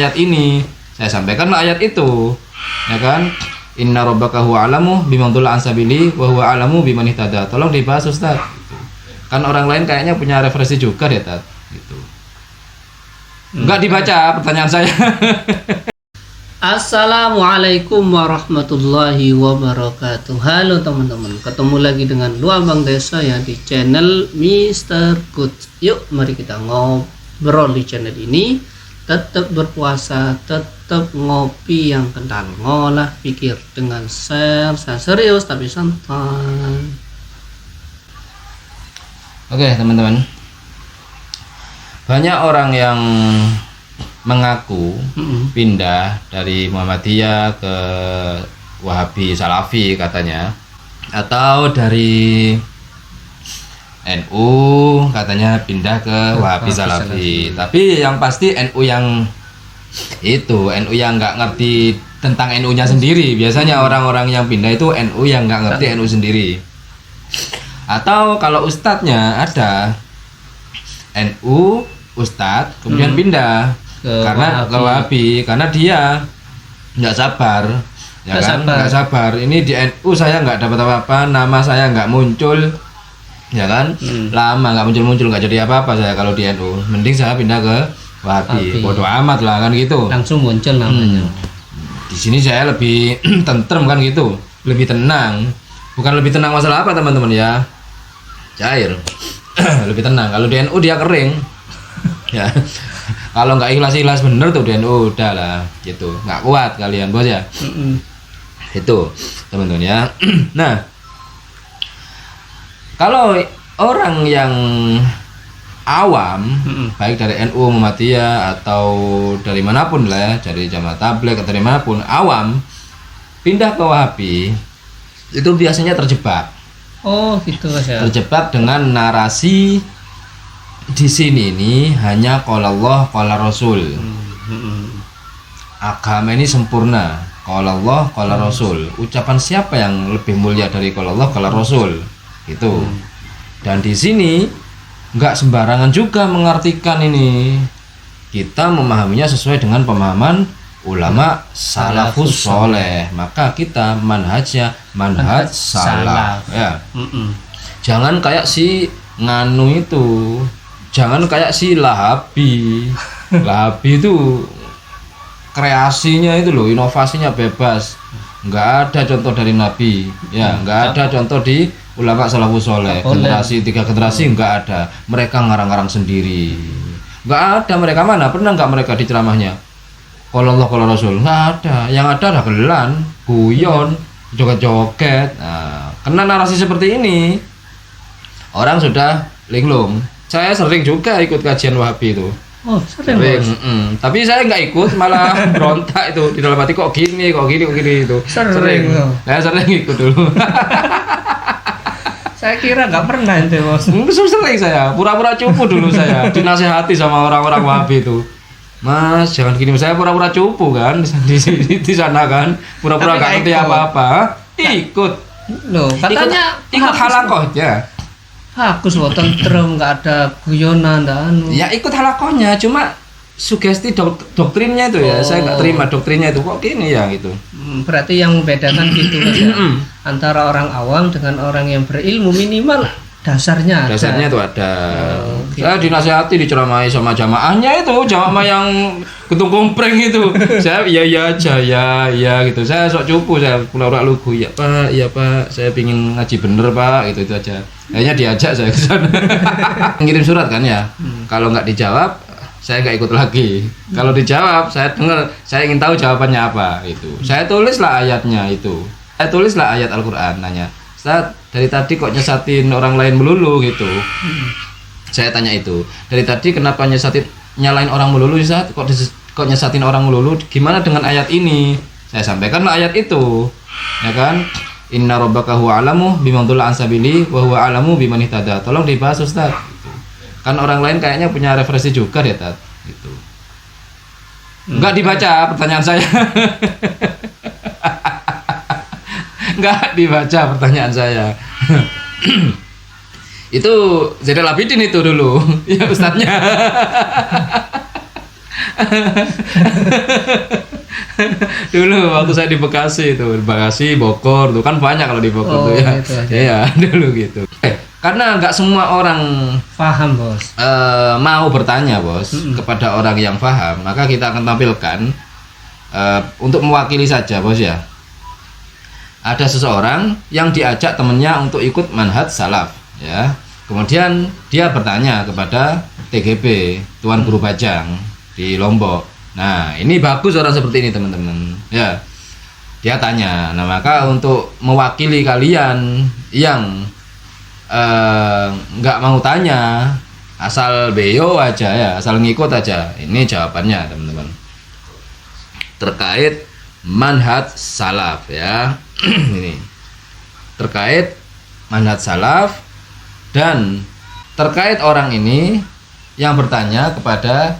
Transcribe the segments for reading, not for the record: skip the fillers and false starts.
ayat ini, saya sampaikanlah ayat itu, ya kan? Inna rabbaka huwa alamu biman dhalla an sabili wa huwa alamu biman ihtada. Tolong dibahas Ustaz. Gitu. Kan orang lain kayaknya punya referensi juga deh, Tat. Gitu. Enggak dibaca pertanyaan saya. Assalamualaikum warahmatullahi wabarakatuh. Halo teman-teman, ketemu lagi dengan Lu Abang Desa ya di channel Mr. Good. Yuk mari kita ngobrol di channel ini. Tetap berpuasa, tetap ngopi yang kental, ngolah pikir dengan share serius tapi santai. Oke teman-teman, banyak orang yang mengaku pindah dari Muhammadiyah ke Wahabi Salafi katanya, atau dari NU katanya pindah ke Wahabi Salafi. Tapi yang pasti NU yang nggak ngerti tentang NU-nya sendiri. Biasanya orang-orang yang pindah itu NU yang nggak ngerti NU sendiri. Atau kalau ustadznya ada NU ustadz kemudian pindah karena ke Wahabi karena dia nggak sabar, ya kan? Nggak sabar. Ini di NU saya nggak dapat apa-apa, nama saya nggak muncul, ya kan? Lama nggak muncul nggak jadi apa-apa saya kalau di NU. Mending saya pindah ke Wahabi. Bodoh amat lah kan gitu. Langsung muncul namanya. Di sini saya lebih tentrem kan gitu, lebih tenang. Bukan lebih tenang masalah apa teman-teman ya, cair. Lebih tenang. Kalau di NU dia kering. Ya. Kalau nggak ikhlas bener tuh di NU udah lah gitu. Nggak kuat kalian bos ya. Itu teman-teman ya. Nah, kalau orang yang awam, baik dari NU Muhammadiyah atau dari manapun lah, dari Jamaah Tabligh atau dari manapun, awam pindah ke Wahabi itu biasanya terjebak. Oh gitu ya. Terjebak dengan narasi di sini ini hanya qala Allah qala Rasul. Agama ini sempurna. Qala Allah qala Rasul. Ucapan siapa yang lebih mulia dari qala Allah qala Rasul? Gitu. Dan di sini nggak sembarangan juga mengartikan ini. Kita memahaminya sesuai dengan pemahaman ulama salafus soleh. Maka kita manhajnya manhaj salaf ya. Jangan kayak si nganu itu, jangan kayak si Lahabi. Lahabi itu kreasinya itu loh, inovasinya bebas, nggak ada contoh dari Nabi ya, nggak ada contoh di ulama salafus soleh. Generasi 3 generasi nggak ada, mereka ngarang-ngarang sendiri, nggak ada. Mereka mana pernah nggak mereka di ceramahnya kalau Allah kalau Rasul? Nggak ada. Yang ada dagelan, guyon, joget-joget. Nah, kena narasi seperti ini orang sudah linglung. Saya sering juga ikut kajian Wahabi itu. Oh sering. Tapi saya nggak ikut, malah berontak itu di dalam hati, kok gini itu. Sering. Saya sering ikut dulu. Saya kira nggak pernah ente bos. Sering saya, pura-pura cupu dulu saya dinasehati sama orang-orang Wahabi itu. Mas, jangan gini. Saya pura-pura cupu kan di sana kan, pura-pura nggak ngerti apa-apa. Ikut. Loh, katanya ikut halakohnya. Bagus loh, tentrem, nggak ada guyonan dan Ya ikut halakohnya, cuma sugesti doktrinnya itu ya. Saya nggak terima doktrinnya itu, kok gini ya gitu. Berarti yang bedakan gitu ya. Antara orang awam dengan orang yang berilmu minimal dasarnya itu ada. Gitu. Saya dinasihati, diceramai sama jamaahnya itu, jamaah yang getung kompreng itu. Saya iya aja ya gitu. Saya sok cupu, saya pura-pura lugu. Iya pak, saya pingin ngaji bener pak, itu aja. Akhirnya diajak saya ke sana. Ngirim surat kan ya. Kalau nggak dijawab, saya nggak ikut lagi. Kalau dijawab, saya dengar, saya ingin tahu jawabannya apa itu. Saya tulislah ayatnya itu. Saya tulislah ayat Al-Qur'an, nanya, Ustaz, dari tadi kok nyesatin orang lain melulu gitu. Saya tanya itu. Dari tadi kenapa nyalain orang melulu, Ustaz? Kok nyesatin orang melulu? Gimana dengan ayat ini? Saya sampaikanlah ayat itu. Ya kan? Inna rabbaka huwa alamu biman dhalla an sabili wa huwa alamu biman ihtada. Tolong dibahas Ustaz. Gitu. Kan orang lain kayaknya punya referensi juga deh, Tat. Gitu. Enggak dibaca pertanyaan saya. Enggak dibaca pertanyaan saya. Itu Zainal Abidin itu dulu. Ya ustadznya. Dulu waktu saya di Bekasi itu, Bekasi, Bogor tuh kan banyak kalau di Bogor tuh ya. Gitu aja. Ya dulu gitu. Karena nggak semua orang Paham, Bos. mau bertanya, Bos, kepada orang yang paham, maka kita akan tampilkan untuk mewakili saja, Bos ya. Ada seseorang yang diajak temennya untuk ikut manhaj salaf, ya. Kemudian dia bertanya kepada TGB, Tuan Guru Bajang di Lombok. Nah, ini bagus orang seperti ini, teman-teman. Ya. Dia tanya. Nah, maka untuk mewakili kalian yang nggak mau tanya, asal beyo aja ya, asal ngikut aja. Ini jawabannya, teman-teman. Terkait manhaj salaf ya. Ini. Terkait manhaj salaf dan terkait orang ini yang bertanya kepada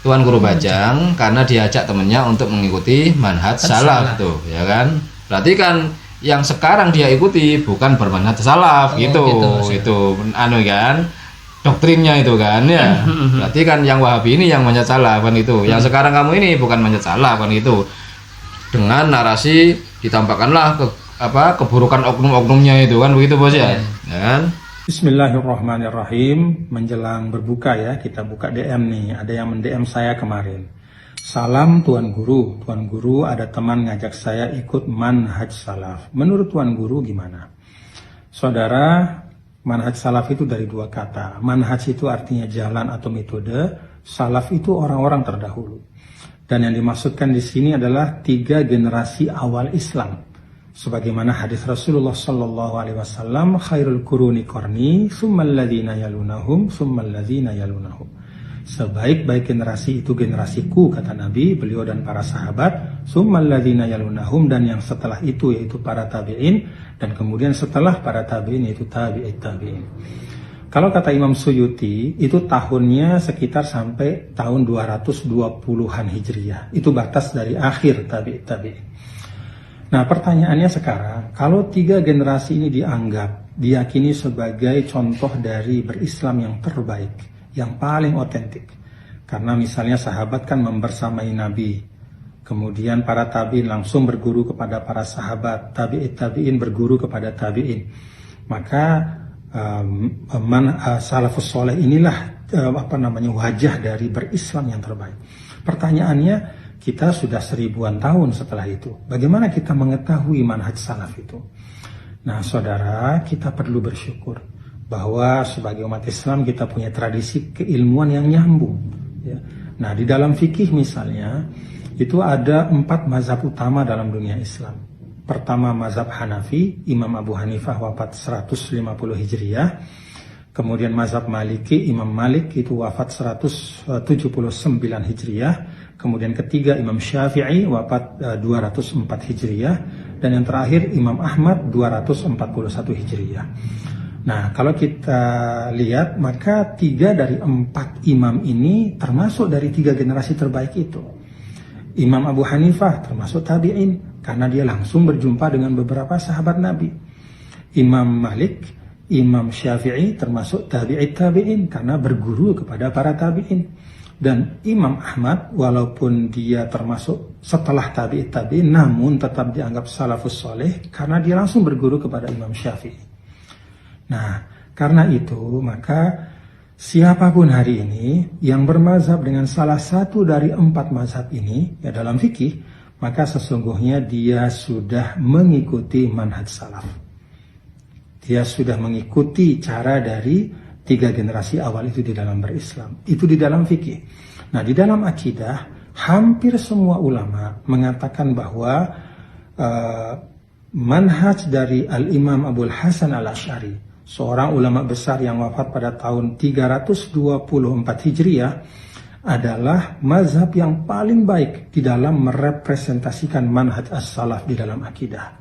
Tuan Guru Bajang karena diajak temennya untuk mengikuti manhaj salaf tuh, ya kan? Berarti kan yang sekarang dia ikuti bukan bermanhaj salaf gitu, itu anu kan? Doktrinnya itu kan ya. Berarti kan yang Wahabi ini yang manhaj salaf kan itu. Yang sekarang kamu ini bukan manhaj salaf kan itu. Dengan narasi ditampakkanlah keburukan oknum-oknumnya itu kan begitu, Bos ya. Ya kan? Bismillahirrahmanirrahim. Menjelang berbuka ya, kita buka DM nih. Ada yang mend-DM saya kemarin. Salam Tuan Guru. Tuan Guru, ada teman ngajak saya ikut manhaj salaf. Menurut Tuan Guru gimana? Saudara, manhaj salaf itu dari dua kata. Manhaj itu artinya jalan atau metode. Salaf itu orang-orang terdahulu. Dan yang dimaksudkan di sini adalah 3 generasi awal Islam. Sebagaimana hadis Rasulullah sallallahu alaihi wasallam, khairul quruni qarni, tsummal ladzina yalunahum, tsummal ladzina yalunahum. Sebaik-baik generasi itu generasiku, kata Nabi, beliau dan para sahabat, tsummal ladzina yalunahum, dan yang setelah itu yaitu para tabi'in, dan kemudian setelah para tabi'in yaitu tabi'it tabi'in. Kalau kata Imam Suyuti, itu tahunnya sekitar sampai tahun 220-an Hijriah. Itu batas dari akhir tabi'it tabi'in. Nah, pertanyaannya sekarang, kalau 3 generasi ini diyakini sebagai contoh dari berislam yang terbaik, yang paling otentik. Karena misalnya sahabat kan membersamai Nabi, kemudian para tabi'in langsung berguru kepada para sahabat, tabi'it tabi'in berguru kepada tabi'in. Maka salafus soleh inilah wajah dari berislam yang terbaik. Pertanyaannya, kita sudah 1000-an tahun setelah itu. Bagaimana kita mengetahui manhaj salaf itu? Nah, saudara, kita perlu bersyukur bahwa sebagai umat Islam kita punya tradisi keilmuan yang nyambung. Ya. Nah, di dalam fikih misalnya, itu ada 4 mazhab utama dalam dunia Islam. Pertama, mazhab Hanafi, Imam Abu Hanifah wafat 150 Hijriah. Kemudian mazhab Maliki, Imam Malik itu wafat 179 Hijriah. Kemudian ketiga Imam Syafi'i wafat 204 Hijriah. Dan yang terakhir Imam Ahmad 241 Hijriah. Nah, kalau kita lihat, maka 3 dari 4 imam ini termasuk dari 3 generasi terbaik itu. Imam Abu Hanifah termasuk tabi'in, karena dia langsung berjumpa dengan beberapa sahabat Nabi. Imam Malik, Imam Syafi'i termasuk tabi'it tabi'in, karena berguru kepada para tabi'in. Dan Imam Ahmad, walaupun dia termasuk setelah tabi'it tabi'in, namun tetap dianggap salafus soleh, karena dia langsung berguru kepada Imam Syafi'i. Nah, karena itu, maka siapapun hari ini yang bermazhab dengan salah satu dari 4 mazhab ini, ya dalam fikih, maka sesungguhnya dia sudah mengikuti manhaj salaf. Dia sudah mengikuti cara dari 3 generasi awal itu di dalam berislam. Itu di dalam fikih. Nah, di dalam akidah, hampir semua ulama mengatakan bahwa manhaj dari Al-Imam Abul Hasan Al-Asy'ari, seorang ulama besar yang wafat pada tahun 324 Hijriah, adalah mazhab yang paling baik di dalam merepresentasikan manhaj as-salaf di dalam akidah.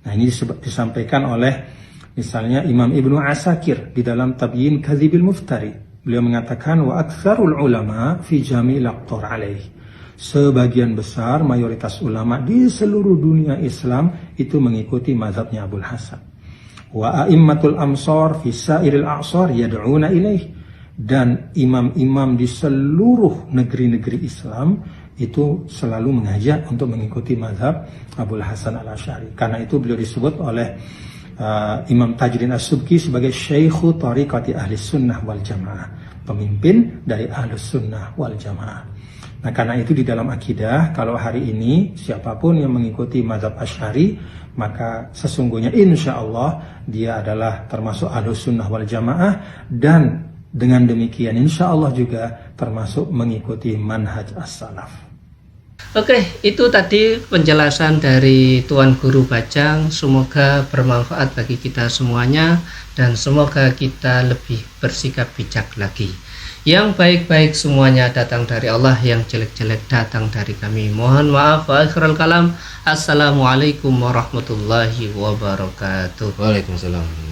Nah, ini disampaikan oleh misalnya Imam Ibnu Asakir di dalam Tabyin Kadhibil Muftari. Beliau mengatakan, wa aktsarul ulama fi jami'il aqtar alaih. Sebagian besar mayoritas ulama di seluruh dunia Islam itu mengikuti mazhabnya Abul Hasan. Wa a'immatul amsar fi sairil a'sar yad'una ilaih. dan imam-imam di seluruh negeri-negeri Islam itu selalu mengajak untuk mengikuti mazhab Abul Hasan Al-Asy'ari. Karena itu beliau disebut oleh Imam Tajuddin As-Subki sebagai Syaikhu Tariqati Ahli Sunnah wal Jamaah, pemimpin dari Ahli Sunnah wal Jamaah. Nah, karena itu di dalam akidah, kalau hari ini siapapun yang mengikuti mazhab Asy'ari, maka sesungguhnya insya Allah dia adalah termasuk Ahli Sunnah wal Jamaah, dan dengan demikian insya Allah juga termasuk mengikuti manhaj as-salaf. Oke, itu tadi penjelasan dari Tuan Guru Bajang. Semoga bermanfaat bagi kita semuanya, dan semoga kita lebih bersikap bijak lagi. Yang baik-baik semuanya datang dari Allah, yang jelek-jelek datang dari kami. Mohon maaf. Wa akhirul kalam. Assalamualaikum warahmatullahi wabarakatuh. Waalaikumsalam.